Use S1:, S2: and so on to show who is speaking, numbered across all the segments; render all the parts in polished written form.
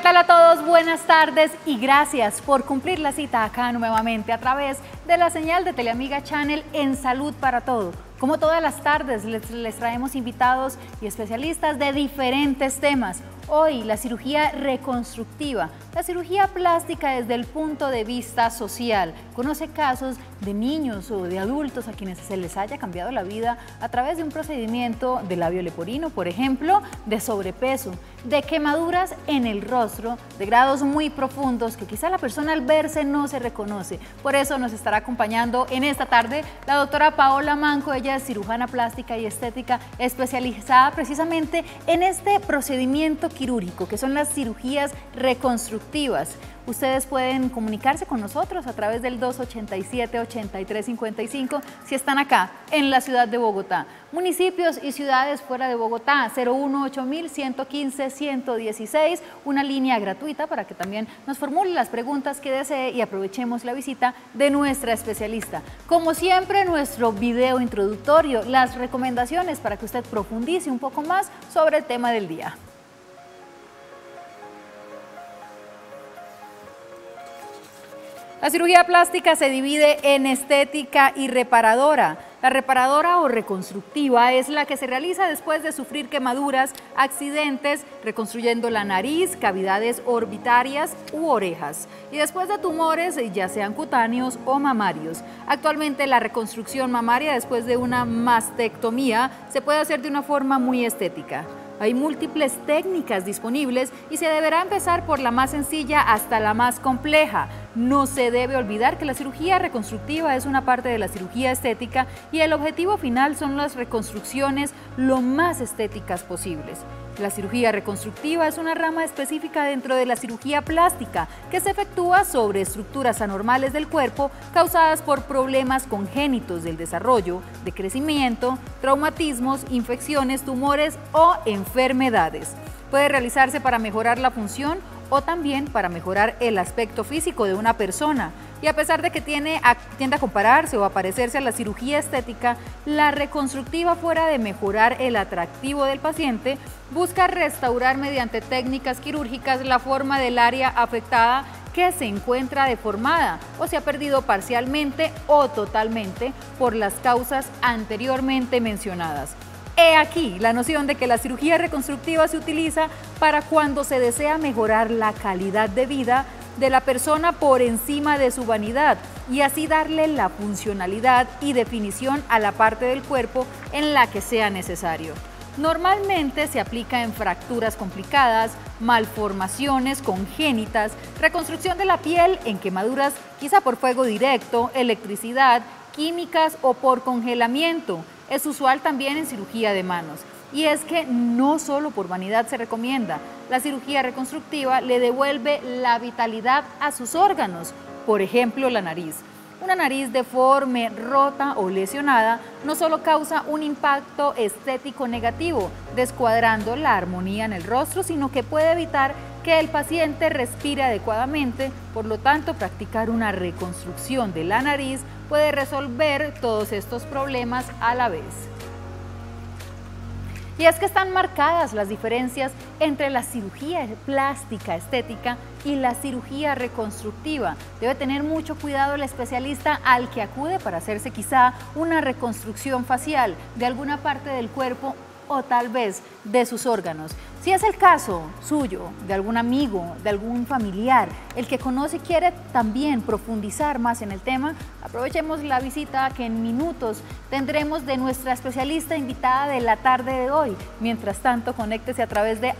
S1: tal a todos? Buenas tardes y gracias por cumplir la cita acá nuevamente a través de la señal de Teleamiga Channel en Salud para Todo. Como todas las tardes les traemos invitados y especialistas de diferentes temas. Hoy la cirugía reconstructiva, la cirugía plástica desde el punto de vista social. Conoce casos de niños o de adultos a quienes se les haya cambiado la vida a través de un procedimiento de labio leporino, por ejemplo, de sobrepeso, de quemaduras en el rostro, de grados muy profundos que quizá la persona al verse no se reconoce. Por eso nos estará acompañando en esta tarde la doctora Paola Manco. Ella es cirujana plástica y estética especializada precisamente en este procedimiento quirúrgico, que son las cirugías reconstructivas. Ustedes pueden comunicarse con nosotros a través del 287-8355 si están acá en la ciudad de Bogotá. Municipios y ciudades fuera de Bogotá, 018-115-116, una línea gratuita para que también nos formule las preguntas que desee y aprovechemos la visita de nuestra especialista. Como siempre, nuestro video introductorio, las recomendaciones para que usted profundice un poco más sobre el tema del día. La cirugía plástica se divide en estética y reparadora. La reparadora o reconstructiva es la que se realiza después de sufrir quemaduras, accidentes, reconstruyendo la nariz, cavidades orbitarias u orejas, y después de tumores, ya sean cutáneos o mamarios. Actualmente la reconstrucción mamaria después de una mastectomía se puede hacer de una forma muy estética. Hay múltiples técnicas disponibles y se deberá empezar por la más sencilla hasta la más compleja. No se debe olvidar que la cirugía reconstructiva es una parte de la cirugía estética y el objetivo final son las reconstrucciones lo más estéticas posibles. La cirugía reconstructiva es una rama específica dentro de la cirugía plástica que se efectúa sobre estructuras anormales del cuerpo causadas por problemas congénitos del desarrollo, de crecimiento, traumatismos, infecciones, tumores o enfermedades. Puede realizarse para mejorar la función o también para mejorar el aspecto físico de una persona. Y a pesar de que tiende a compararse o a parecerse a la cirugía estética, la reconstructiva, fuera de mejorar el atractivo del paciente, busca restaurar mediante técnicas quirúrgicas la forma del área afectada que se encuentra deformada o se ha perdido parcialmente o totalmente por las causas anteriormente mencionadas. He aquí la noción de que la cirugía reconstructiva se utiliza para cuando se desea mejorar la calidad de vida de la persona por encima de su vanidad y así darle la funcionalidad y definición a la parte del cuerpo en la que sea necesario. Normalmente se aplica en fracturas complicadas, malformaciones congénitas, reconstrucción de la piel en quemaduras quizá por fuego directo, electricidad, químicas o por congelamiento. Es usual también en cirugía de manos. Y es que no solo por vanidad se recomienda, la cirugía reconstructiva le devuelve la vitalidad a sus órganos, por ejemplo la nariz. Una nariz deforme, rota o lesionada no solo causa un impacto estético negativo, descuadrando la armonía en el rostro, sino que puede evitar que el paciente respire adecuadamente. Por lo tanto, practicar una reconstrucción de la nariz puede resolver todos estos problemas a la vez. Y es que están marcadas las diferencias entre la cirugía plástica estética y la cirugía reconstructiva. Debe tener mucho cuidado el especialista al que acude para hacerse quizá una reconstrucción facial de alguna parte del cuerpo o tal vez de sus órganos. Si es el caso suyo, de algún amigo, de algún familiar, el que conoce y quiere también profundizar más en el tema, aprovechemos la visita que en minutos tendremos de nuestra especialista invitada de la tarde de hoy. Mientras tanto, conéctese a través de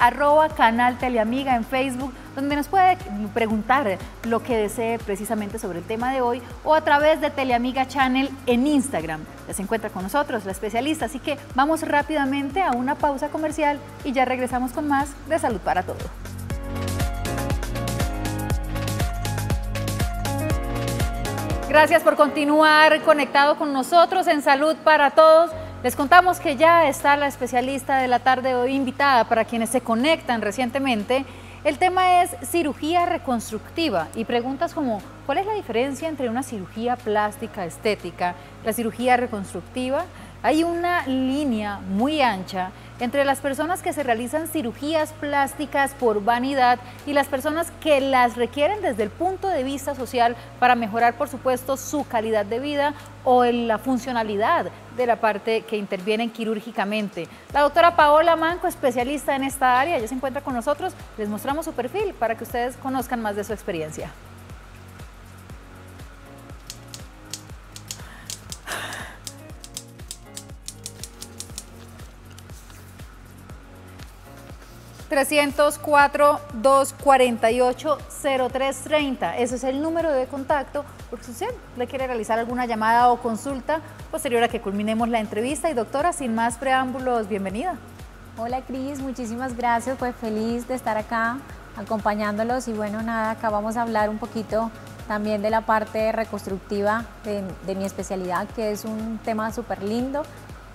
S1: @canal Teleamiga en Facebook, donde nos puede preguntar lo que desee precisamente sobre el tema de hoy, o a través de Teleamiga Channel en Instagram. Ya se encuentra con nosotros la especialista, así que vamos rápidamente a una pausa comercial y ya regresamos con más de Salud para Todo. Gracias por continuar conectado con nosotros en Salud para Todos. Les contamos que ya está la especialista de la tarde de hoy invitada para quienes se conectan recientemente. El tema es cirugía reconstructiva y preguntas como ¿cuál es la diferencia entre una cirugía plástica estética, la cirugía reconstructiva? Hay una línea muy ancha entre las personas que se realizan cirugías plásticas por vanidad y las personas que las requieren desde el punto de vista social para mejorar, por supuesto, su calidad de vida o en la funcionalidad de la parte que intervienen quirúrgicamente. La doctora Paola Manco, especialista en esta área, ya se encuentra con nosotros. Les mostramos su perfil para que ustedes conozcan más de su experiencia. (304-248-0330). Ese es el número de contacto por si usted le quiere realizar alguna llamada o consulta posterior a que culminemos la entrevista. Y doctora, sin más preámbulos, bienvenida.
S2: Hola Cris, muchísimas gracias, pues feliz de estar acá acompañándolos y bueno, nada, acá vamos a hablar un poquito también de la parte reconstructiva de mi especialidad, que es un tema súper lindo.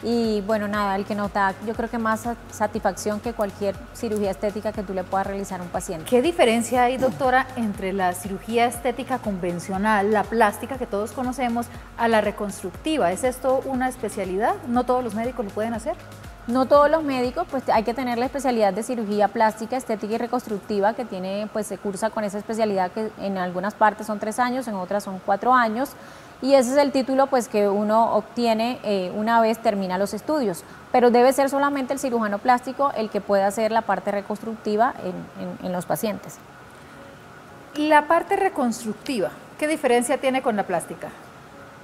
S2: Y bueno, nada, el que nos da, yo creo que más satisfacción que cualquier cirugía estética que tú le puedas realizar a un paciente.
S1: ¿Qué diferencia hay, doctora, entre la cirugía estética convencional, la plástica que todos conocemos, a la reconstructiva? ¿Es esto una especialidad? ¿No todos los médicos lo pueden hacer?
S2: No todos los médicos, pues hay que tener la especialidad de cirugía plástica, estética y reconstructiva, que tiene, pues se cursa con esa especialidad que en algunas partes son 3 años, en otras son 4 años. Y ese es el título pues que uno obtiene una vez termina los estudios, pero debe ser solamente el cirujano plástico el que pueda hacer la parte reconstructiva en los pacientes.
S1: La parte reconstructiva, ¿qué diferencia tiene con la plástica?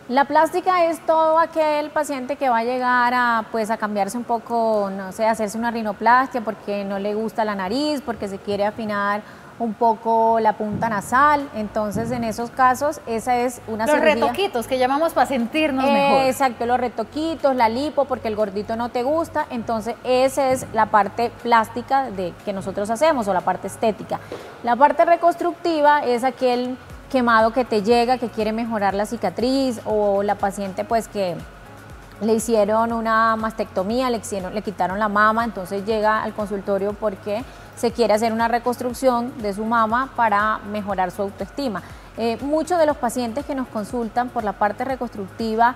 S2: La plástica es todo aquel paciente que va a llegar a, pues, a cambiarse un poco, no sé, hacerse una rinoplastia porque no le gusta la nariz, porque se quiere afinar un poco la punta nasal. Entonces en esos casos esa es una cirugía.
S1: Los retoquitos que llamamos para sentirnos mejor.
S2: Exacto, los retoquitos, la lipo porque el gordito no te gusta. Entonces esa es la parte plástica que nosotros hacemos, o la parte estética. La parte reconstructiva es aquel quemado que te llega, que quiere mejorar la cicatriz, o la paciente pues que le hicieron una mastectomía, le quitaron la mama, entonces llega al consultorio porque se quiere hacer una reconstrucción de su mama para mejorar su autoestima. Muchos de los pacientes que nos consultan por la parte reconstructiva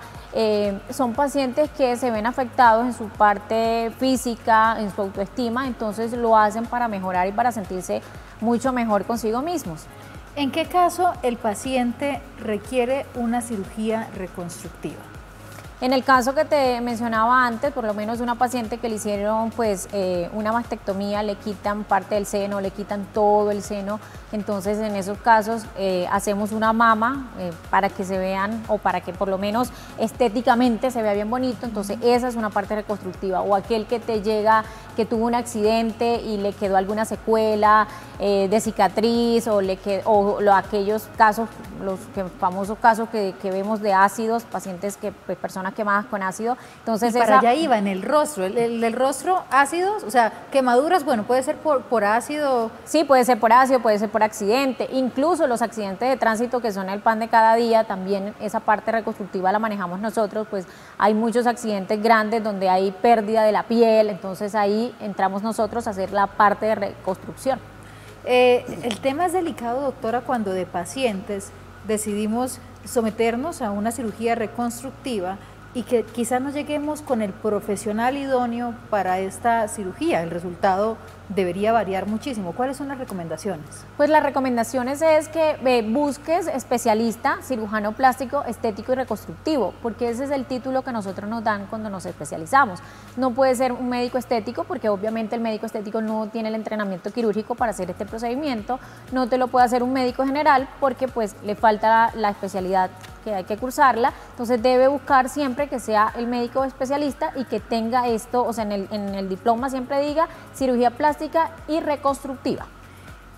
S2: son pacientes que se ven afectados en su parte física, en su autoestima, entonces lo hacen para mejorar y para sentirse mucho mejor consigo mismos.
S1: ¿En qué caso el paciente requiere una cirugía reconstructiva?
S2: En el caso que te mencionaba antes, por lo menos una paciente que le hicieron pues una mastectomía, le quitan parte del seno, le quitan todo el seno, entonces en esos casos hacemos una mama para que se vean, o para que por lo menos estéticamente se vea bien bonito, entonces esa es una parte reconstructiva. O aquel que te llega, que tuvo un accidente y le quedó alguna secuela de cicatriz, o aquellos casos, los famosos casos que vemos de ácidos, pacientes que, pues, personas quemadas con ácido. Entonces
S1: y para allá iba, en el rostro, el rostro, ácidos, o sea, quemaduras, bueno, puede ser por ácido.
S2: Sí, puede ser por ácido, puede ser por accidente, incluso los accidentes de tránsito que son el pan de cada día, también esa parte reconstructiva la manejamos nosotros, pues hay muchos accidentes grandes donde hay pérdida de la piel, entonces ahí entramos nosotros a hacer la parte de reconstrucción.
S1: El tema es delicado, doctora, cuando de pacientes decidimos someternos a una cirugía reconstructiva y que quizás no lleguemos con el profesional idóneo para esta cirugía. El resultado debería variar muchísimo. ¿Cuáles son las recomendaciones?
S2: Pues las recomendaciones es que busques especialista, cirujano plástico, estético y reconstructivo, porque ese es el título que nosotros nos dan cuando nos especializamos. No puede ser un médico estético, porque obviamente el médico estético no tiene el entrenamiento quirúrgico para hacer este procedimiento. No te lo puede hacer un médico general porque pues le falta la especialidad, que hay que cursarla. Entonces debe buscar siempre que sea el médico especialista y que tenga esto, o sea, en el diploma siempre diga cirugía plástica y reconstructiva.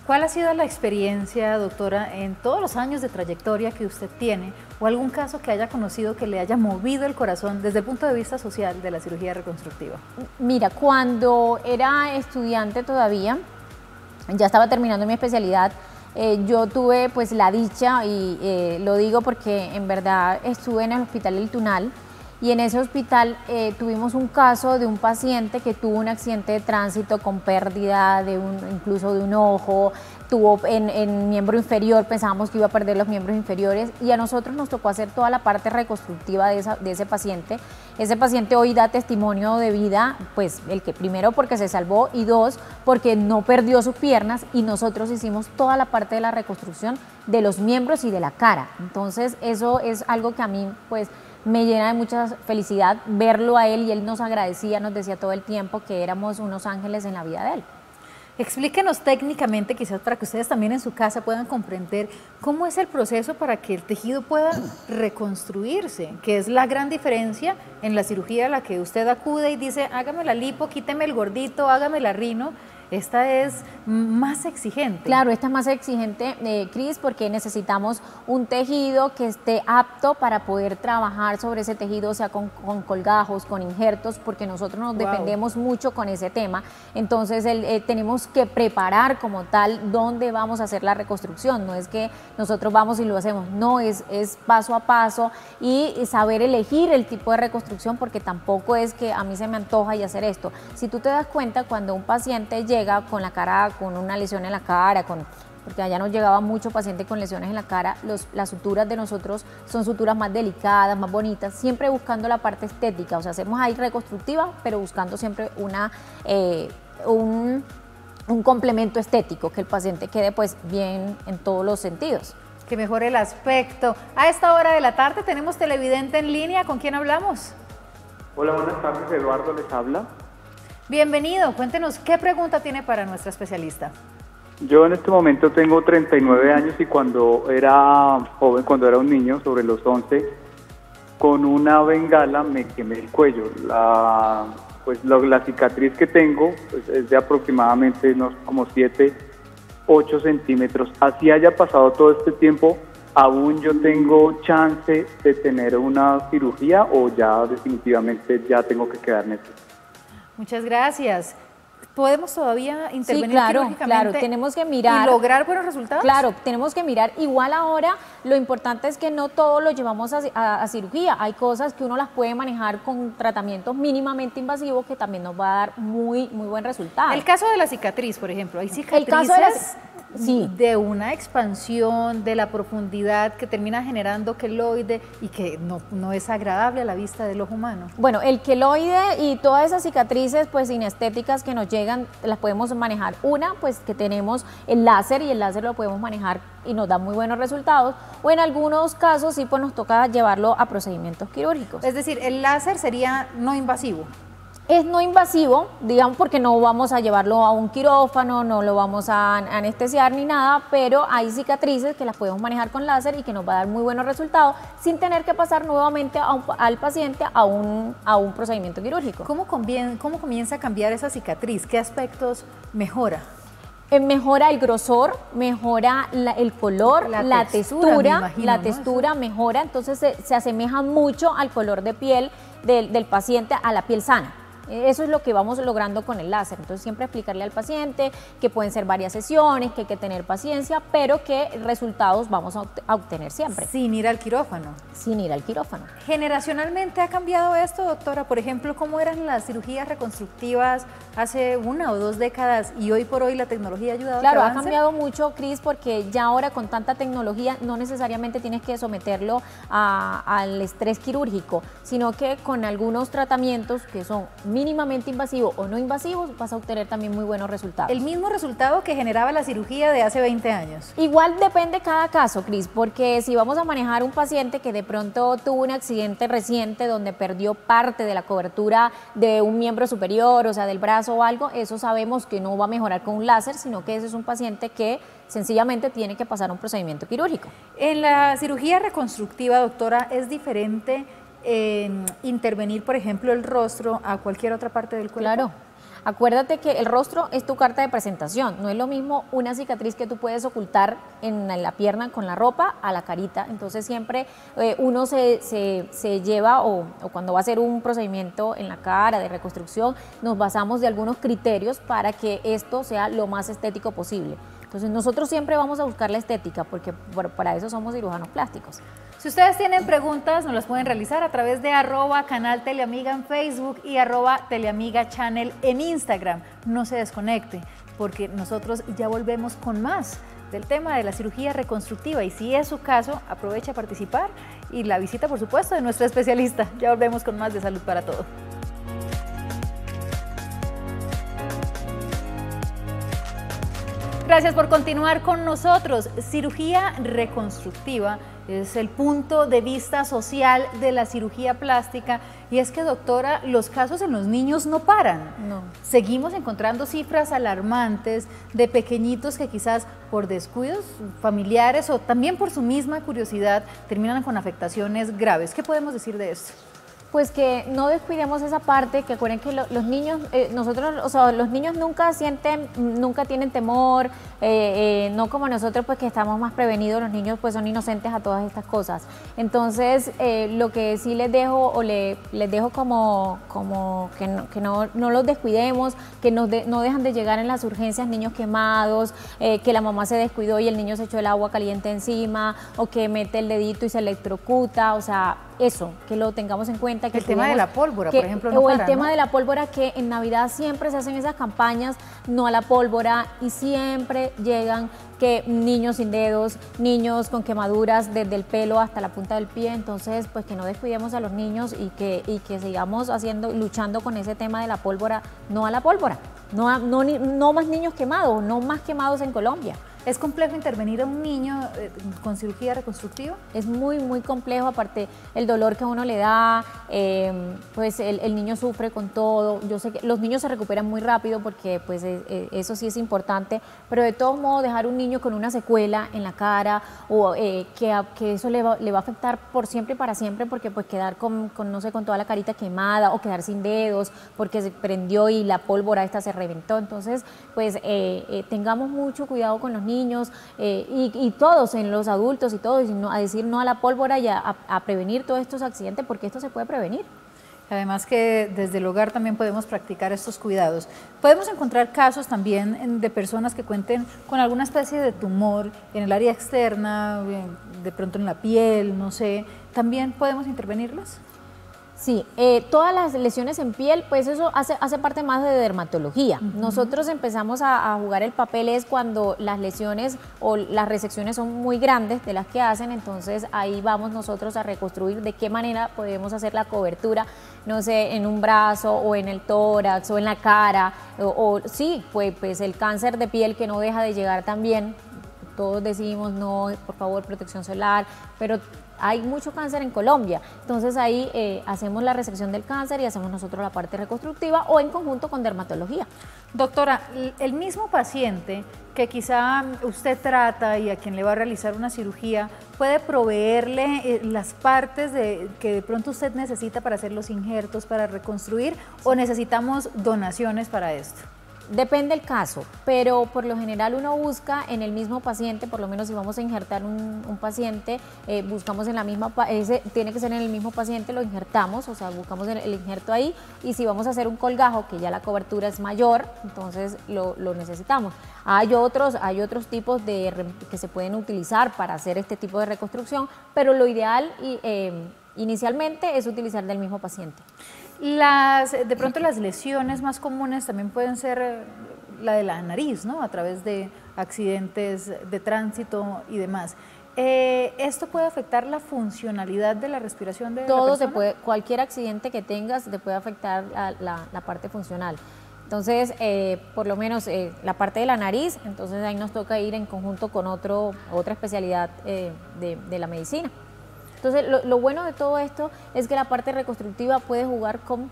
S1: ¿Cuál ha sido la experiencia, doctora, en todos los años de trayectoria que usted tiene, o algún caso que haya conocido que le haya movido el corazón desde el punto de vista social de la cirugía reconstructiva?
S2: Mira, cuando era estudiante todavía, ya estaba terminando mi especialidad, yo tuve pues la dicha, y lo digo porque en verdad estuve en el Hospital El Tunal, y en ese hospital tuvimos un caso de un paciente que tuvo un accidente de tránsito con pérdida incluso de un ojo, tuvo en miembro inferior, pensábamos que iba a perder los miembros inferiores y a nosotros nos tocó hacer toda la parte reconstructiva de ese paciente. Ese paciente hoy da testimonio de vida, pues el que primero porque se salvó y dos porque no perdió sus piernas y nosotros hicimos toda la parte de la reconstrucción de los miembros y de la cara. Entonces eso es algo que a mí pues me llena de mucha felicidad verlo a él y él nos agradecía, nos decía todo el tiempo que éramos unos ángeles en la vida de él.
S1: Explíquenos técnicamente, quizás para que ustedes también en su casa puedan comprender cómo es el proceso para que el tejido pueda reconstruirse, que es la gran diferencia en la cirugía a la que usted acude y dice, hágame la lipo, quíteme el gordito, hágame la rino. Esta es más exigente.
S2: Claro, esta es más exigente, Cris, porque necesitamos un tejido que esté apto para poder trabajar sobre ese tejido, o sea, con colgajos, con injertos, porque nosotros nos dependemos mucho con ese tema. Entonces, tenemos que preparar como tal dónde vamos a hacer la reconstrucción. No es que nosotros vamos y lo hacemos, no, es paso a paso y saber elegir el tipo de reconstrucción, porque tampoco es que a mí se me antoja y hacer esto. Si tú te das cuenta, cuando un paciente llega con la cara, con una lesión en la cara, porque allá nos llegaba mucho paciente con lesiones en la cara, las suturas de nosotros son suturas más delicadas, más bonitas, siempre buscando la parte estética, o sea, hacemos ahí reconstructiva, pero buscando siempre un complemento estético, que el paciente quede pues bien en todos los sentidos.
S1: Que mejore el aspecto. A esta hora de la tarde tenemos televidente en línea, ¿con quién hablamos?
S3: Hola, buenas tardes, Eduardo les habla.
S1: Bienvenido, cuéntenos qué pregunta tiene para nuestra especialista.
S3: Yo en este momento tengo 39 años y cuando era joven, cuando era un niño, sobre los 11, con una bengala me quemé el cuello. La cicatriz que tengo pues, es de aproximadamente unos como 7, 8 centímetros. Así haya pasado todo este tiempo, ¿aún yo tengo chance de tener una cirugía o ya definitivamente ya tengo que quedarme aquí?
S1: Muchas gracias. ¿Podemos todavía intervenir quirúrgicamente?
S2: Claro, tenemos que mirar.
S1: ¿Y lograr buenos resultados?
S2: Claro, tenemos que mirar. Igual ahora, lo importante es que no todo lo llevamos a cirugía. Hay cosas que uno las puede manejar con tratamientos mínimamente invasivos que también nos va a dar muy buen resultado.
S1: El caso de la cicatriz, por ejemplo. Hay cicatrices de una expansión, de la profundidad que termina generando queloide y que no es agradable a la vista del ojo humano.
S2: Bueno, el queloide y todas esas cicatrices pues inestéticas que nos llegan, las podemos manejar. Una, pues que tenemos el láser y el láser lo podemos manejar y nos da muy buenos resultados, o en algunos casos sí pues nos toca llevarlo a procedimientos quirúrgicos.
S1: Es decir, el láser sería no invasivo.
S2: Es no invasivo, digamos, porque no vamos a llevarlo a un quirófano, no lo vamos a anestesiar ni nada, pero hay cicatrices que las podemos manejar con láser y que nos va a dar muy buenos resultados sin tener que pasar nuevamente al paciente a un procedimiento quirúrgico.
S1: ¿Cómo comienza a cambiar esa cicatriz? ¿Qué aspectos mejora?
S2: Mejora el grosor, mejora el color, la textura, la textura mejora, entonces se asemeja mucho al color de piel del paciente, a la piel sana. Eso es lo que vamos logrando con el láser. Entonces siempre explicarle al paciente que pueden ser varias sesiones, que hay que tener paciencia, pero que resultados vamos a obtener siempre.
S1: Sin ir al quirófano.
S2: Sin ir al quirófano.
S1: ¿Generacionalmente ha cambiado esto, doctora? Por ejemplo, ¿cómo eran las cirugías reconstructivas hace 1 o 2 décadas y hoy por hoy la tecnología ha ayudado?
S2: Claro, ha cambiado mucho, Cris, porque ya ahora con tanta tecnología no necesariamente tienes que someterlo al estrés quirúrgico, sino que con algunos tratamientos que son mínimamente invasivos o no invasivos vas a obtener también muy buenos resultados.
S1: ¿El mismo resultado que generaba la cirugía de hace 20 años?
S2: Igual depende cada caso, Cris, porque si vamos a manejar un paciente que de pronto tuvo un accidente reciente donde perdió parte de la cobertura de un miembro superior, o sea, del brazo o algo, eso sabemos que no va a mejorar con un láser, sino que ese es un paciente que sencillamente tiene que pasar un procedimiento quirúrgico.
S1: En la cirugía reconstructiva, doctora, ¿es diferente intervenir, por ejemplo, el rostro a cualquier otra parte del cuerpo?
S2: Claro. Acuérdate que el rostro es tu carta de presentación, no es lo mismo una cicatriz que tú puedes ocultar en la pierna con la ropa a la carita, entonces siempre uno se lleva o cuando va a hacer un procedimiento en la cara de reconstrucción nos basamos de algunos criterios para que esto sea lo más estético posible. Entonces nosotros siempre vamos a buscar la estética porque para eso somos cirujanos plásticos.
S1: Si ustedes tienen preguntas, nos las pueden realizar a través de @canal Teleamiga en Facebook y @Teleamiga Channel en Instagram. No se desconecte, porque nosotros ya volvemos con más del tema de la cirugía reconstructiva, y si es su caso, aproveche a participar y la visita, por supuesto, de nuestro especialista. Ya volvemos con más de Salud para Todos. Gracias por continuar con nosotros. Cirugía reconstructiva es el punto de vista social de la cirugía plástica, y es que, doctora, los casos en los niños no paran.
S2: No.
S1: Seguimos encontrando cifras alarmantes de pequeñitos que quizás por descuidos familiares o también por su misma curiosidad terminan con afectaciones graves. ¿Qué podemos decir de esto?
S2: Pues que no descuidemos esa parte, que acuerden que los niños, los niños nunca tienen temor, no como nosotros, pues que estamos más prevenidos. Los niños pues son inocentes a todas estas cosas. Entonces, lo que sí les dejo, les dejo como que no los descuidemos, que no dejan de llegar en las urgencias niños quemados, que la mamá se descuidó y el niño se echó el agua caliente encima, o que mete el dedito y se electrocuta, o sea, eso, que lo tengamos en cuenta. Que
S1: el tema de la pólvora, por ejemplo, no
S2: o
S1: para,
S2: el tema
S1: ¿no?
S2: de la pólvora, que en Navidad siempre se hacen esas campañas, no a la pólvora, y siempre llegan que niños sin dedos, niños con quemaduras desde el pelo hasta la punta del pie. Entonces, pues que no descuidemos a los niños y que sigamos luchando con ese tema de la pólvora, no a la pólvora, no más niños quemados, no más quemados en Colombia.
S1: ¿Es complejo intervenir a un niño con cirugía reconstructiva?
S2: Es muy, muy complejo, aparte el dolor que uno le da, pues el niño sufre con todo. Yo sé que los niños se recuperan muy rápido, porque pues eso sí es importante, pero de todos modos dejar un niño con una secuela en la cara, o que eso le va a afectar por siempre y para siempre, porque pues quedar no sé, con toda la carita quemada, o quedar sin dedos porque se prendió y la pólvora esta se reventó. Entonces, pues tengamos mucho cuidado con los niños, y todos, en los adultos y todos, a decir no a la pólvora y a prevenir todos estos accidentes, porque esto se puede prevenir.
S1: Además que desde el hogar también podemos practicar estos cuidados. Podemos encontrar casos también de personas que cuenten con alguna especie de tumor en el área externa, de pronto en la piel, no sé. ¿También podemos intervenirlas?
S2: Sí, todas las lesiones en piel, pues eso hace parte más de dermatología. Nosotros empezamos a jugar el papel es cuando las lesiones o las resecciones son muy grandes de las que hacen. Entonces ahí vamos nosotros a reconstruir de qué manera podemos hacer la cobertura, no sé, en un brazo o en el tórax o en la cara, sí, pues el cáncer de piel que no deja de llegar también. Todos decimos, no, por favor, protección solar, pero hay mucho cáncer en Colombia. Entonces ahí hacemos la resección del cáncer y hacemos nosotros la parte reconstructiva, o en conjunto con dermatología.
S1: Doctora, el mismo paciente que quizá usted trata y a quien le va a realizar una cirugía, ¿puede proveerle las partes que de pronto usted necesita para hacer los injertos, para reconstruir, o necesitamos donaciones para esto?
S2: Depende del caso, pero por lo general uno busca en el mismo paciente, por lo menos si vamos a injertar un paciente, buscamos en la misma, tiene que ser en el mismo paciente, lo injertamos, o sea, buscamos el injerto ahí, y si vamos a hacer un colgajo, que ya la cobertura es mayor, entonces lo necesitamos. Hay otros tipos que se pueden utilizar para hacer este tipo de reconstrucción, pero lo ideal inicialmente es utilizar del mismo paciente.
S1: De pronto las lesiones más comunes también pueden ser la de la nariz, ¿no? A través de accidentes de tránsito y demás. ¿Esto puede afectar la funcionalidad de la respiración de la persona?
S2: Cualquier accidente que tengas te puede afectar la parte funcional. Entonces, por lo menos la parte de la nariz, entonces ahí nos toca ir en conjunto con otra especialidad de la medicina. Entonces, lo bueno de todo esto es que la parte reconstructiva puede jugar con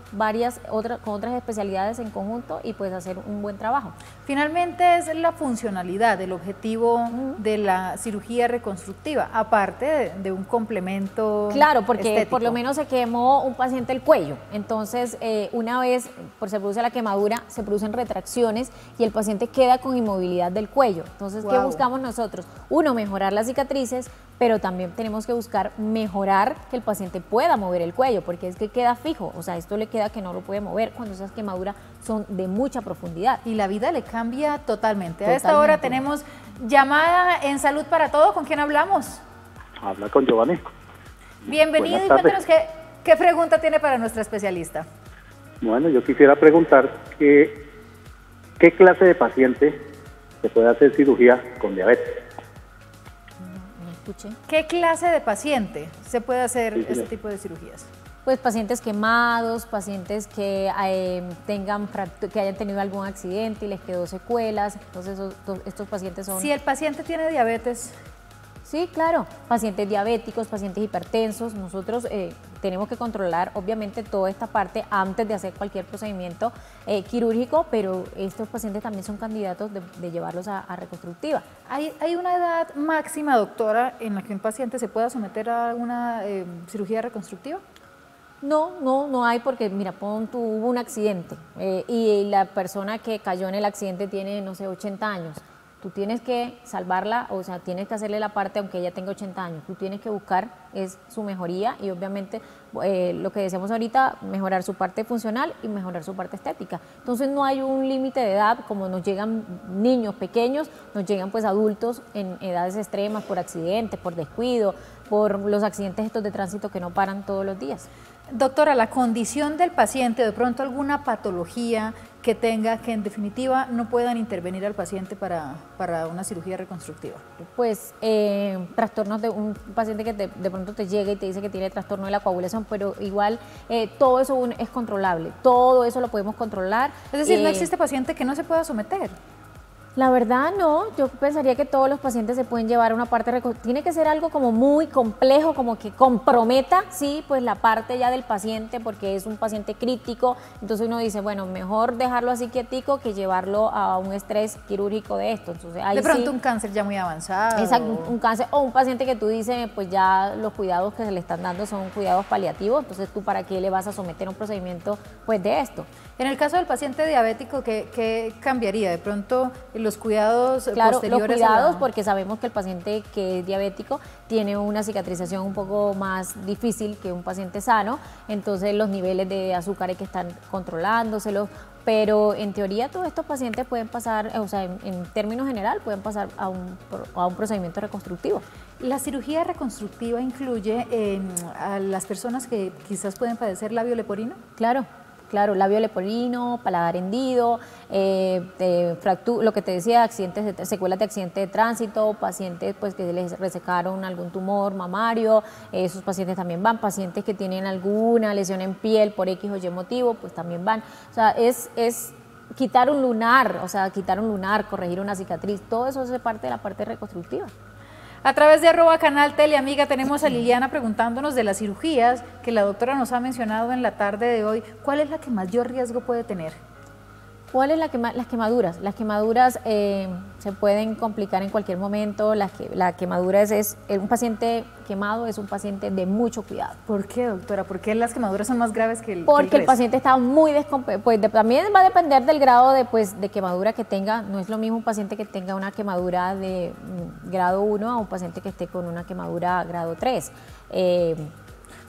S2: otras especialidades en conjunto y puedes hacer un buen trabajo.
S1: Finalmente es la funcionalidad, el objetivo de la cirugía reconstructiva, aparte de un complemento.
S2: Claro, porque
S1: estético.
S2: Por lo menos se quemó un paciente el cuello, entonces una vez se produce la quemadura, se producen retracciones y el paciente queda con inmovilidad del cuello. Entonces, ¿qué buscamos nosotros? Uno, mejorar las cicatrices, pero también tenemos que buscar mejorar que el paciente pueda mover el cuello, porque es que queda fijo, o sea, esto le queda que no lo puede mover cuando esas quemaduras son de mucha profundidad.
S1: Y la vida le cambia totalmente. A esta hora tenemos llamada en Salud para Todos. ¿Con quién hablamos?
S3: Habla con Giovanni.
S1: Bienvenido
S3: Buenas
S1: y
S3: tardes.
S1: cuéntenos qué pregunta tiene para nuestra especialista.
S3: Bueno, yo quisiera preguntar qué clase de paciente se puede hacer cirugía con diabetes.
S2: No escuché.
S1: ¿Qué clase de paciente se puede hacer
S3: Sí,
S1: este
S3: señor.
S1: tipo de cirugías?
S2: Pues pacientes quemados, pacientes que que hayan tenido algún accidente y les quedó secuelas. Entonces estos pacientes son...
S1: Si el paciente tiene diabetes,
S2: Sí, claro, pacientes diabéticos, pacientes hipertensos, nosotros tenemos que controlar obviamente toda esta parte antes de hacer cualquier procedimiento quirúrgico, pero estos pacientes también son candidatos de llevarlos a reconstructiva.
S1: ¿hay una edad máxima, doctora, en la que un paciente se pueda someter a una cirugía reconstructiva?
S2: No hay porque, mira, hubo un accidente y la persona que cayó en el accidente tiene, no sé, 80 años. Tú tienes que salvarla, o sea, tienes que hacerle la parte aunque ella tenga 80 años. Tú tienes que buscar es su mejoría y obviamente lo que decíamos ahorita, mejorar su parte funcional y mejorar su parte estética. Entonces no hay un límite de edad, como nos llegan niños pequeños, nos llegan pues adultos en edades extremas por accidentes, por descuido, por los accidentes estos de tránsito que no paran todos los días.
S1: Doctora, la condición del paciente, de pronto alguna patología que tenga, que en definitiva no puedan intervenir al paciente para una cirugía reconstructiva.
S2: Pues trastornos de un paciente que de pronto te llega y te dice que tiene trastorno de la coagulación, pero igual todo eso es controlable, todo eso lo podemos controlar.
S1: Es decir, no existe paciente que no se pueda someter.
S2: La verdad no, yo pensaría que todos los pacientes se pueden llevar a una parte, tiene que ser algo como muy complejo, como que comprometa, sí, pues la parte ya del paciente, porque es un paciente crítico, entonces uno dice, bueno, mejor dejarlo así quietico que llevarlo a un estrés quirúrgico de esto. Entonces, ahí
S1: De pronto
S2: sí,
S1: un cáncer ya muy avanzado.
S2: exacto, un cáncer o un paciente que tú dices, pues ya los cuidados que se le están dando son cuidados paliativos, entonces tú para qué le vas a someter a un procedimiento pues de esto.
S1: En el caso del paciente diabético, ¿qué cambiaría? De pronto los cuidados
S2: Claro, los
S1: posteriores
S2: cuidados, porque sabemos que el paciente que es diabético tiene una cicatrización un poco más difícil que un paciente sano, entonces los niveles de azúcar hay que estar controlándoselos, pero en teoría todos estos pacientes pueden pasar, o sea, en términos general, pueden pasar a un procedimiento reconstructivo.
S1: La cirugía reconstructiva incluye a las personas que quizás pueden padecer labio leporino.
S2: Claro, labio leporino, paladar hendido, lo que te decía, secuelas de accidente de tránsito, pacientes pues que les resecaron algún tumor mamario, esos pacientes también van, pacientes que tienen alguna lesión en piel por X o Y motivo, pues también van. O sea, es quitar un lunar, corregir una cicatriz, todo eso hace parte de la parte reconstructiva.
S1: A través de @canal Teleamiga tenemos a Liliana preguntándonos de las cirugías que la doctora nos ha mencionado en la tarde de hoy. ¿Cuál es la que mayor riesgo puede tener?
S2: ¿Cuál es las quemaduras? Las quemaduras se pueden complicar en cualquier momento. La quemadura es un paciente quemado, es un paciente de mucho cuidado.
S1: ¿Por qué, doctora? ¿Por qué las quemaduras son más graves que el
S2: Porque el
S1: resto?
S2: paciente está muy pues también va a depender del grado de quemadura que tenga. No es lo mismo un paciente que tenga una quemadura de grado 1 a un paciente que esté con una quemadura grado 3.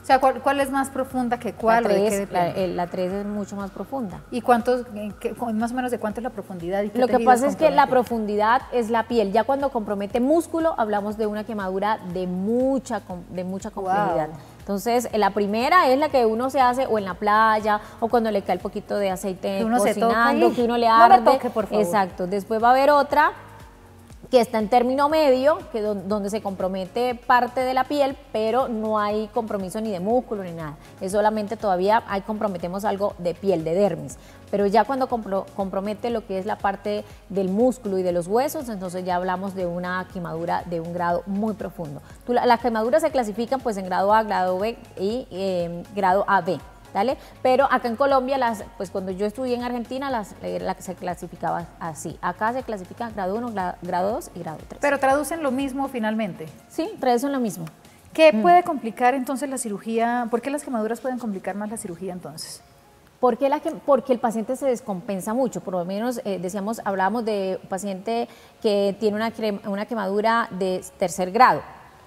S1: O sea, ¿cuál es más profunda que cuál?
S2: La 3 es mucho más profunda.
S1: ¿Y más o menos de cuánto es la profundidad? ¿Y qué
S2: Lo que
S1: tejidos
S2: pasa es que la
S1: compromete?
S2: profundidad es la piel. Ya cuando compromete músculo, hablamos de una quemadura de mucha complejidad.
S1: Wow.
S2: Entonces, la primera es la que uno se hace o en la playa o cuando le cae el poquito de aceite
S1: Que uno se toca
S2: cocinando,
S1: y
S2: que uno le
S1: no me
S2: arde.
S1: toque, por favor.
S2: Exacto. Después va a haber otra que está en término medio, donde se compromete parte de la piel, pero no hay compromiso ni de músculo ni nada. Es solamente todavía comprometemos algo de piel, de dermis. Pero ya cuando compromete lo que es la parte del músculo y de los huesos, entonces ya hablamos de una quemadura de un grado muy profundo. Las quemaduras se clasifican pues en grado A, grado B y grado AB. ¿Dale? Pero acá en Colombia, pues cuando yo estudié en Argentina, la que se clasificaba así. Acá se clasifica grado 1, grado 2 y grado 3.
S1: Pero traducen lo mismo finalmente.
S2: Sí, traducen lo mismo.
S1: ¿Qué puede complicar entonces la cirugía? ¿Por qué las quemaduras pueden complicar más la cirugía entonces?
S2: Porque el paciente se descompensa mucho, por lo menos hablábamos de un paciente que tiene una quemadura de tercer grado.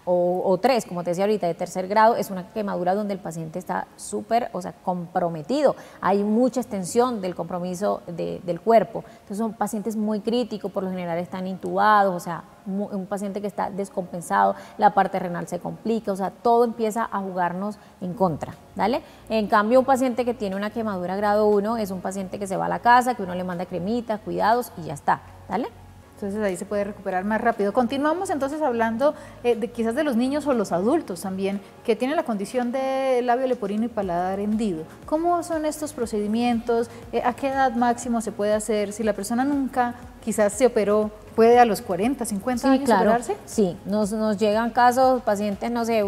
S2: o 3, como te decía ahorita, de tercer grado, es una quemadura donde el paciente está súper, o sea, comprometido. Hay mucha extensión del compromiso del cuerpo. Entonces son pacientes muy críticos, por lo general están intubados, o sea, un paciente que está descompensado, la parte renal se complica, o sea, todo empieza a jugarnos en contra, ¿vale? En cambio, un paciente que tiene una quemadura grado 1 es un paciente que se va a la casa, que uno le manda cremitas, cuidados y ya está, ¿vale?
S1: Entonces ahí se puede recuperar más rápido. Continuamos entonces hablando quizás de los niños o los adultos también que tienen la condición de labio leporino y paladar hendido. ¿Cómo son estos procedimientos? ¿A qué edad máximo se puede hacer? Si la persona nunca quizás se operó, ¿puede a los 40, 50 años operarse?
S2: Sí, nos llegan casos, pacientes, no sé,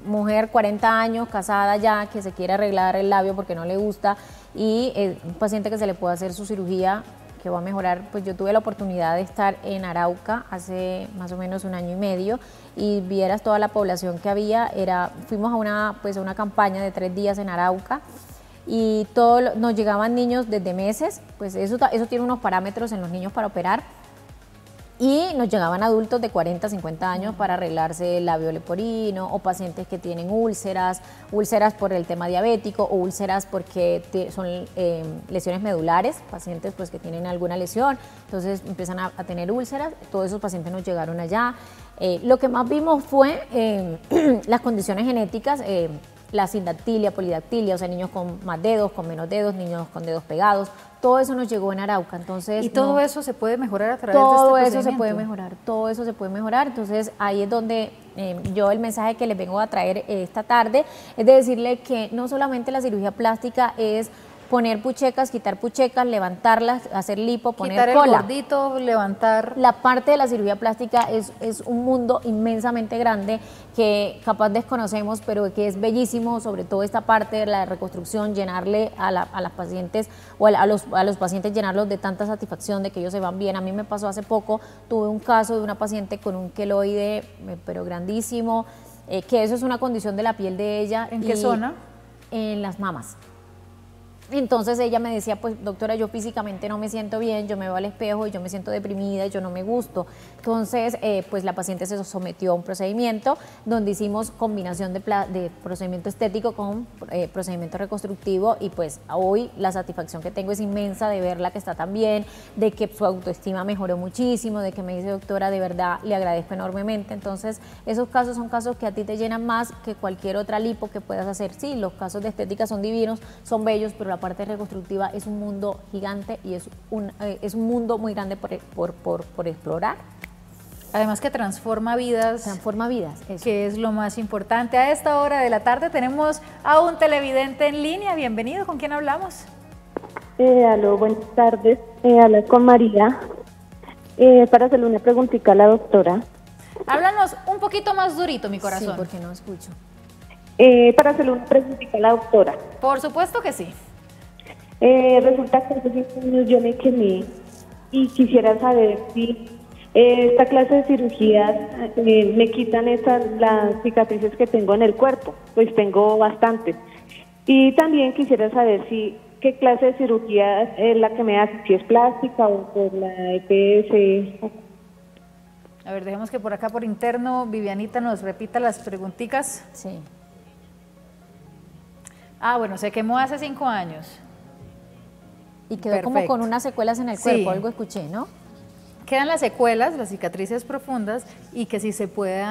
S2: mujer 40 años, casada ya, que se quiere arreglar el labio porque no le gusta y un paciente que se le puede hacer su cirugía que va a mejorar. Pues yo tuve la oportunidad de estar en Arauca hace más o menos 1 año y medio y vieras toda la población que había, fuimos a una campaña de 3 días en Arauca y nos llegaban niños desde meses, pues eso tiene unos parámetros en los niños para operar, y nos llegaban adultos de 40, 50 años para arreglarse el labio leporino, o pacientes que tienen úlceras por el tema diabético, o úlceras porque son lesiones medulares, pacientes pues que tienen alguna lesión, entonces empiezan a tener úlceras. Todos esos pacientes nos llegaron allá. Lo que más vimos fue las condiciones genéticas, la sindactilia, polidactilia, o sea, niños con más dedos, con menos dedos, niños con dedos pegados, todo eso nos llegó en Arauca. Entonces,
S1: ¿y todo eso se puede mejorar a través de este procedimiento?
S2: Todo eso se puede mejorar, todo eso se puede mejorar. Entonces ahí es donde yo el mensaje que les vengo a traer esta tarde es de decirle que no solamente la cirugía plástica es poner puchecas, quitar puchecas, levantarlas, hacer lipo, poner
S1: quitar
S2: cola.
S1: el gordito, levantar.
S2: La parte de la cirugía plástica es un mundo inmensamente grande que capaz desconocemos, pero que es bellísimo, sobre todo esta parte de la reconstrucción, llenarle a las pacientes o a los pacientes, llenarlos de tanta satisfacción, de que ellos se van bien. A mí me pasó hace poco, tuve un caso de una paciente con un queloide, pero grandísimo, que eso es una condición de la piel de ella.
S1: ¿En qué zona?
S2: En las mamas. Entonces ella me decía, pues doctora, yo físicamente no me siento bien, yo me veo al espejo y yo me siento deprimida y yo no me gusto. Entonces, pues la paciente se sometió a un procedimiento donde hicimos combinación de procedimiento estético con procedimiento reconstructivo, y pues hoy la satisfacción que tengo es inmensa de verla que está tan bien, de que su autoestima mejoró muchísimo, de que me dice, doctora, de verdad le agradezco enormemente. Entonces, esos casos son casos que a ti te llenan más que cualquier otra lipo que puedas hacer. Sí, los casos de estética son divinos, son bellos, pero la parte reconstructiva es un mundo gigante y es un mundo muy grande por explorar.
S1: Además que transforma vidas.
S2: Transforma vidas, eso.
S1: Que es lo más importante. A esta hora de la tarde tenemos a un televidente en línea. Bienvenido, ¿con quién hablamos?
S4: Aló, buenas tardes. Hablo con María. Para hacerle una preguntita a la doctora.
S1: Háblanos un poquito más durito, mi corazón.
S2: Sí, porque no escucho.
S4: Para hacerle una preguntita a la doctora.
S1: Por supuesto que sí.
S4: Resulta que hace 5 años yo me quemé y quisiera saber si esta clase de cirugías me quitan las cicatrices que tengo en el cuerpo, pues tengo bastantes. Y también quisiera saber qué clase de cirugía es la que me hace, si es plástica o por la EPS.
S1: A ver, dejemos que por acá por interno Vivianita nos repita las preguntitas.
S2: Sí.
S1: Bueno, se quemó hace 5 años.
S2: Y quedó como con unas secuelas en el cuerpo, algo escuché, ¿no?
S1: Quedan las secuelas, las cicatrices profundas, y que si se puede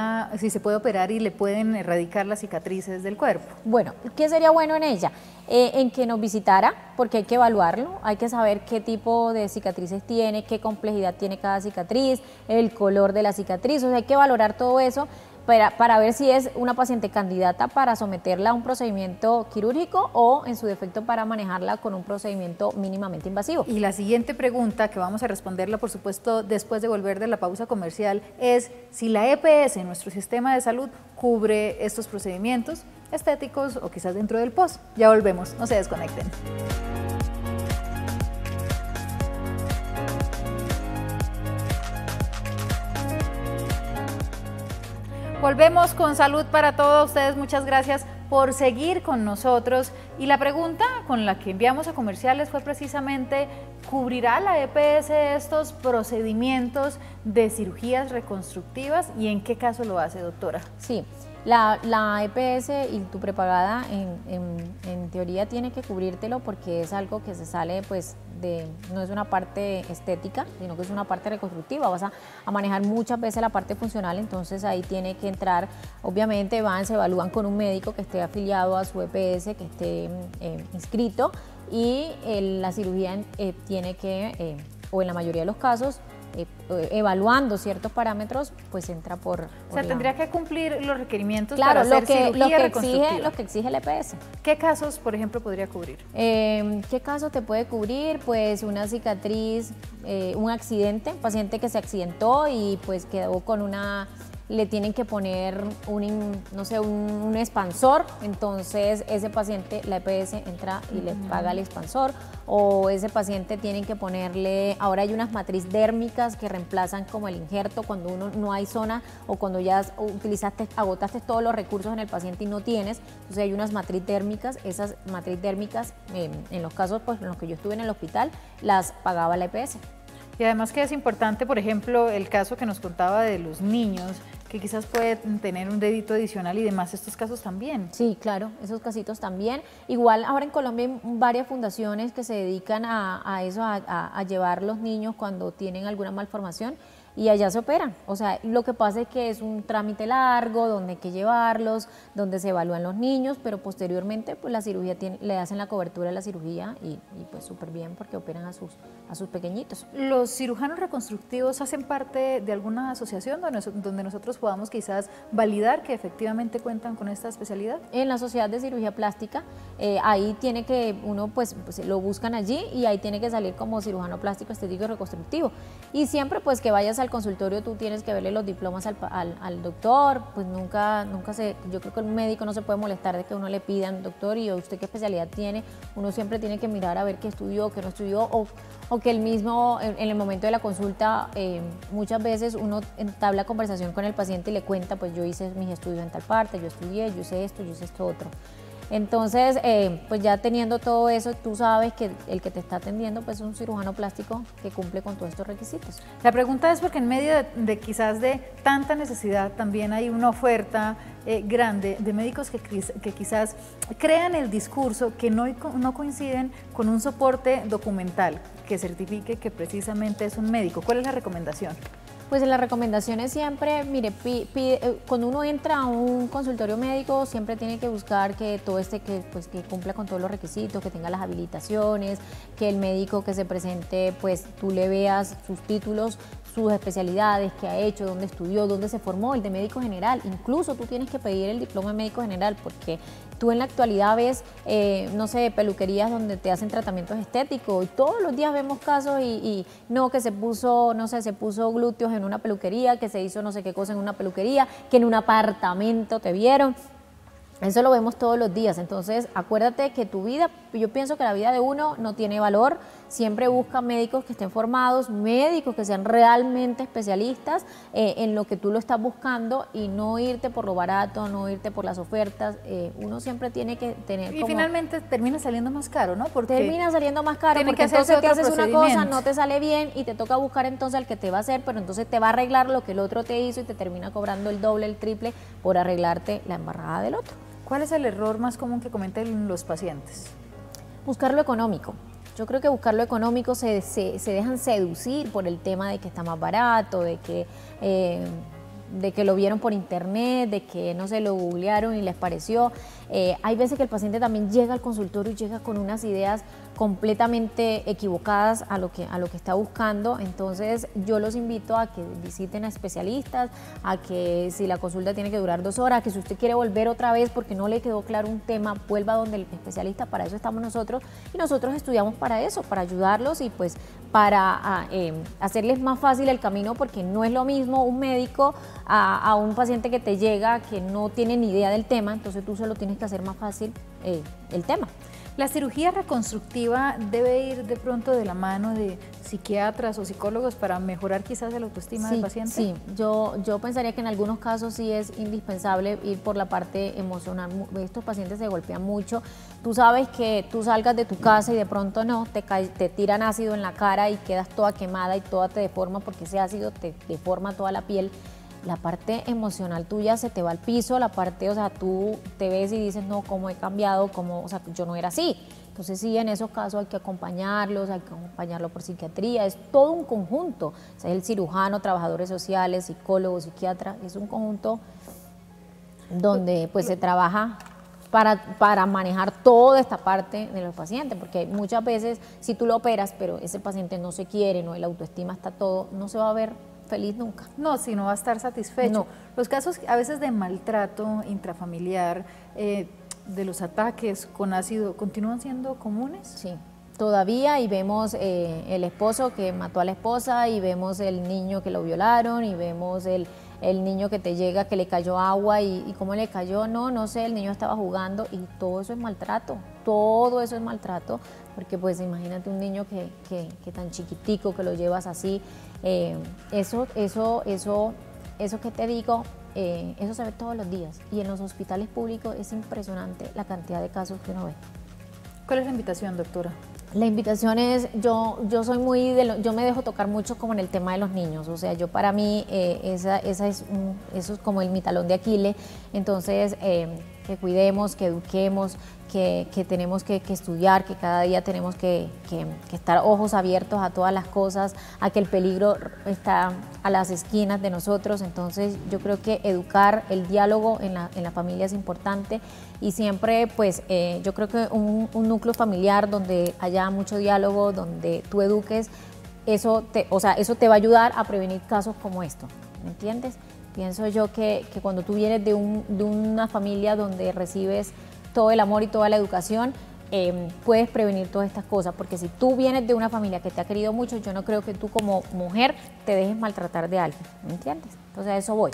S1: operar y le pueden erradicar las cicatrices del cuerpo.
S2: Bueno, ¿qué sería bueno en ella? En que nos visitara, porque hay que evaluarlo, hay que saber qué tipo de cicatrices tiene, qué complejidad tiene cada cicatriz, el color de la cicatriz, o sea, hay que valorar todo eso para ver si es una paciente candidata para someterla a un procedimiento quirúrgico o, en su defecto, para manejarla con un procedimiento mínimamente invasivo.
S1: Y la siguiente pregunta, que vamos a responderla, por supuesto, después de volver de la pausa comercial, es si la EPS, nuestro sistema de salud, cubre estos procedimientos estéticos o quizás dentro del post. Ya volvemos, no se desconecten. Volvemos con Salud para Todos ustedes. Muchas gracias por seguir con nosotros. Y la pregunta con la que enviamos a comerciales fue precisamente, ¿cubrirá la EPS estos procedimientos de cirugías reconstructivas y en qué caso lo hace, doctora?
S2: Sí. La EPS y tu prepagada en teoría tiene que cubrírtelo porque es algo que se sale pues no es una parte estética, sino que es una parte reconstructiva. Vas a manejar muchas veces la parte funcional, entonces ahí tiene que entrar, obviamente se evalúan con un médico que esté afiliado a su EPS, que esté inscrito, y la cirugía tiene que, o en la mayoría de los casos, evaluando ciertos parámetros, pues entra por
S1: o sea, tendría que cumplir los requerimientos,
S2: claro,
S1: para hacer cirugía reconstructiva.
S2: Lo que exige el EPS.
S1: ¿Qué casos, por ejemplo, podría cubrir?
S2: ¿Qué casos te puede cubrir? Pues una cicatriz, un accidente, un paciente que se accidentó y pues quedó con le tienen que poner un expansor, entonces ese paciente, la EPS entra y le paga el expansor, o ese paciente tienen que ponerle, ahora hay unas matriz dérmicas que reemplazan como el injerto cuando uno no hay zona o cuando ya agotaste todos los recursos en el paciente y no tienes, entonces hay unas matriz dérmicas, esas matriz dérmicas en los casos pues, en los que yo estuve en el hospital, las pagaba la EPS.
S1: Y además que es importante, por ejemplo, el caso que nos contaba de los niños, que quizás pueden tener un dedito adicional y demás, estos casos también.
S2: Sí, claro, esos casitos también. Igual ahora en Colombia hay varias fundaciones que se dedican a eso, a llevar los niños cuando tienen alguna malformación y allá se operan. O sea, lo que pasa es que es un trámite largo, donde hay que llevarlos, donde se evalúan los niños, pero posteriormente pues la cirugía le hacen la cobertura de la cirugía y pues súper bien porque operan a sus pequeñitos.
S1: ¿Los cirujanos reconstructivos hacen parte de alguna asociación donde nosotros podamos quizás validar que efectivamente cuentan con esta especialidad?
S2: En la Sociedad de Cirugía Plástica, ahí tiene que, uno pues lo buscan allí y ahí tiene que salir como cirujano plástico, estético y reconstructivo. Y siempre pues que vayas al consultorio tú tienes que verle los diplomas al doctor, pues yo creo que el médico no se puede molestar de que uno le pida al doctor y usted qué especialidad tiene, uno siempre tiene que mirar a ver qué estudió, qué no estudió, o que el mismo en el momento de la consulta muchas veces uno entabla conversación con el paciente y le cuenta, pues yo hice mis estudios en tal parte, yo estudié, yo hice esto otro. Entonces, pues ya teniendo todo eso, tú sabes que el que te está atendiendo pues es un cirujano plástico que cumple con todos estos requisitos.
S1: La pregunta es porque en medio de quizás de tanta necesidad también hay una oferta grande de médicos que quizás crean el discurso que no coinciden con un soporte documental que certifique que precisamente es un médico. ¿Cuál es la recomendación?
S2: Pues en las recomendaciones siempre, mire, cuando uno entra a un consultorio médico siempre tiene que buscar que todo que cumpla con todos los requisitos, que tenga las habilitaciones, que el médico que se presente, pues tú le veas sus títulos, sus especialidades, qué ha hecho, dónde estudió, dónde se formó, el de médico general. Incluso tú tienes que pedir el diploma de médico general porque tú en la actualidad ves, no sé, peluquerías donde te hacen tratamientos estéticos y todos los días vemos casos y no, que se puso glúteos en una peluquería, que se hizo no sé qué cosa en una peluquería, que en un apartamento te vieron. Eso lo vemos todos los días, entonces acuérdate que tu vida, yo pienso que la vida de uno no tiene valor, siempre busca médicos que estén formados, médicos que sean realmente especialistas en lo que tú lo estás buscando y no irte por lo barato, no irte por las ofertas, uno siempre tiene que tener
S1: y finalmente termina saliendo más caro, ¿no?
S2: Porque termina saliendo más caro porque entonces te haces una cosa, no te sale bien y te toca buscar entonces al que te va a hacer, pero entonces te va a arreglar lo que el otro te hizo y te termina cobrando el doble, el triple por arreglarte la embarrada del otro.
S1: ¿Cuál es el error más común que cometen los pacientes?
S2: Buscar lo económico. Yo creo que buscar lo económico se dejan seducir por el tema de que está más barato, de que lo vieron por internet, de que no se lo googlearon y les pareció. Hay veces que el paciente también llega al consultorio y llega con unas ideas completamente equivocadas a lo que está buscando, entonces yo los invito a que visiten a especialistas, a que si la consulta tiene que durar 2 horas, que si usted quiere volver otra vez porque no le quedó claro un tema, vuelva donde el especialista, para eso estamos nosotros y nosotros estudiamos para eso, para ayudarlos y pues para hacerles más fácil el camino porque no es lo mismo un médico a un paciente que te llega que no tiene ni idea del tema, entonces tú solo tienes que hacer más fácil el tema.
S1: ¿La cirugía reconstructiva debe ir de pronto de la mano de psiquiatras o psicólogos para mejorar quizás la autoestima del paciente?
S2: Sí, yo pensaría que en algunos casos sí es indispensable ir por la parte emocional. Estos pacientes se golpean mucho. Tú sabes que tú salgas de tu casa y de pronto no, te tiran ácido en la cara y quedas toda quemada y toda te deforma porque ese ácido te deforma toda la piel. La parte emocional tuya se te va al piso, la parte, o sea, tú te ves y dices, no, cómo he cambiado, cómo, o sea, yo no era así. Entonces sí, en esos casos hay que acompañarlos, hay que acompañarlo por psiquiatría, es todo un conjunto. O sea, el cirujano, trabajadores sociales, psicólogos, psiquiatra, es un conjunto donde pues se trabaja para manejar toda esta parte de los pacientes, porque muchas veces si tú lo operas, pero ese paciente no se quiere, no, la autoestima está todo, no se va a ver feliz nunca.
S1: No, si no va a estar satisfecho.
S2: No.
S1: Los casos a veces de maltrato intrafamiliar, de los ataques con ácido, ¿continúan siendo comunes?
S2: Sí, todavía, y vemos el esposo que mató a la esposa, y vemos el niño que lo violaron, y vemos el niño que te llega que le cayó agua y cómo le cayó, no sé, el niño estaba jugando, y todo eso es maltrato, todo eso es maltrato, porque pues imagínate un niño que tan chiquitico, que lo llevas así, eso que te digo, eso se ve todos los días, y en los hospitales públicos es impresionante la cantidad de casos que uno ve.
S1: ¿Cuál es la invitación, doctora?
S2: La invitación es, yo soy muy, yo me dejo tocar mucho como en el tema de los niños, o sea, yo para mí eso es como mi talón de Aquiles, entonces que cuidemos, que eduquemos, que tenemos que estudiar, que cada día tenemos que estar ojos abiertos a todas las cosas, a que el peligro está a las esquinas de nosotros, entonces yo creo que educar, el diálogo en la familia es importante, y siempre pues yo creo que un núcleo familiar donde haya mucho diálogo, donde tú eduques, eso te va a ayudar a prevenir casos como esto, ¿me entiendes? Pienso yo que cuando tú vienes de una familia donde recibes todo el amor y toda la educación, puedes prevenir todas estas cosas, porque si tú vienes de una familia que te ha querido mucho, yo no creo que tú como mujer te dejes maltratar de alguien, ¿me entiendes? Entonces a eso voy.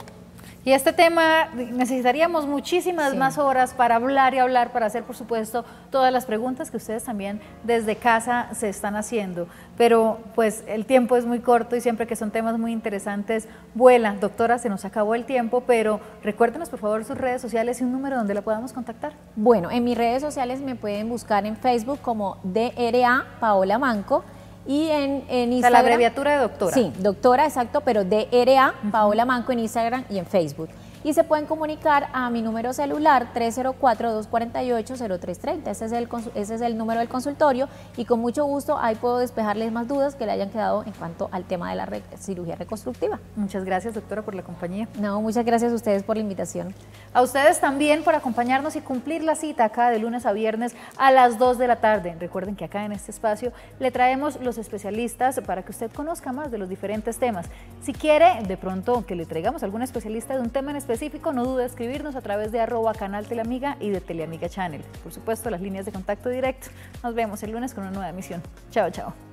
S1: Y este tema necesitaríamos muchísimas más horas para hablar y hablar, para hacer, por supuesto, todas las preguntas que ustedes también desde casa se están haciendo. Pero pues el tiempo es muy corto y siempre que son temas muy interesantes, vuela. Doctora, se nos acabó el tiempo, pero recuérdenos por favor sus redes sociales y un número donde la podamos contactar.
S2: Bueno, en mis redes sociales me pueden buscar en Facebook como DRA Paola Manco, y en Instagram. O sea,
S1: la abreviatura de doctora.
S2: Sí, doctora, exacto, pero DRA Paola Manco en Instagram y en Facebook. Y se pueden comunicar a mi número celular 304-248-0330. Ese es el número del consultorio, y con mucho gusto ahí puedo despejarles más dudas que le hayan quedado en cuanto al tema de la cirugía reconstructiva.
S1: Muchas gracias, doctora, por la compañía.
S2: No, muchas gracias a ustedes por la invitación.
S1: A ustedes también por acompañarnos y cumplir la cita acá de lunes a viernes a las 2 de la tarde. Recuerden que acá en este espacio le traemos los especialistas para que usted conozca más de los diferentes temas. Si quiere de pronto que le traigamos algún especialista de un tema en específico, no dude en escribirnos a través de @canal Teleamiga y de Teleamiga Channel. Por supuesto, las líneas de contacto directo. Nos vemos el lunes con una nueva emisión. Chao, chao.